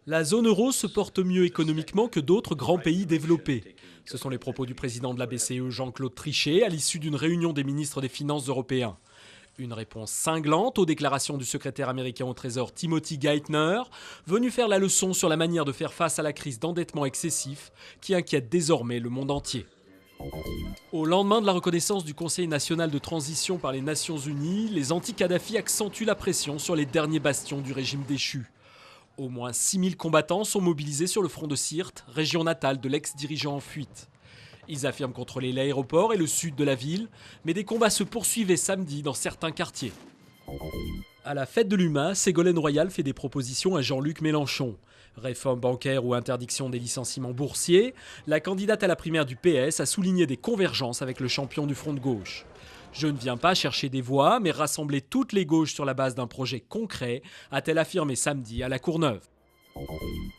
La zone euro se porte mieux économiquement que d'autres grands pays développés. Ce sont les propos du président de la BCE, Jean-Claude Trichet, à l'issue d'une réunion des ministres des Finances européens. Une réponse cinglante aux déclarations du secrétaire américain au Trésor Timothy Geithner, venu faire la leçon sur la manière de faire face à la crise d'endettement excessif qui inquiète désormais le monde entier. Au lendemain de la reconnaissance du Conseil national de transition par les Nations unies, les anti-Kadhafi accentuent la pression sur les derniers bastions du régime déchu. Au moins 6000 combattants sont mobilisés sur le front de Sirte, région natale de l'ex-dirigeant en fuite. Ils affirment contrôler l'aéroport et le sud de la ville, mais des combats se poursuivaient samedi dans certains quartiers. À la fête de l'UMA, Ségolène Royal fait des propositions à Jean-Luc Mélenchon. Réforme bancaire ou interdiction des licenciements boursiers, la candidate à la primaire du PS a souligné des convergences avec le champion du front de gauche. Je ne viens pas chercher des voix, mais rassembler toutes les gauches sur la base d'un projet concret, a-t-elle affirmé samedi à La Courneuve.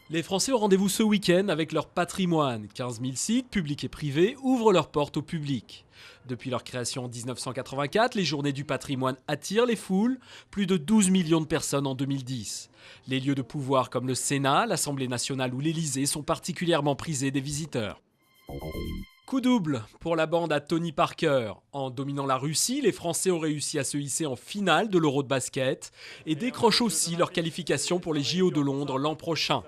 Les Français ont rendez-vous ce week-end avec leur patrimoine. 15 000 sites, publics et privés, ouvrent leurs portes au public. Depuis leur création en 1984, les Journées du patrimoine attirent les foules, plus de 12 millions de personnes en 2010. Les lieux de pouvoir comme le Sénat, l'Assemblée nationale ou l'Élysée sont particulièrement prisés des visiteurs. Coup double pour la bande à Tony Parker. En dominant la Russie, les Français ont réussi à se hisser en finale de l'Euro de basket et décrochent aussi leur qualification pour les JO de Londres l'an prochain.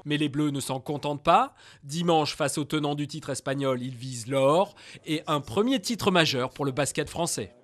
Mais les Bleus ne s'en contentent pas. Dimanche, face au tenant du titre espagnol, ils visent l'or et un premier titre majeur pour le basket français.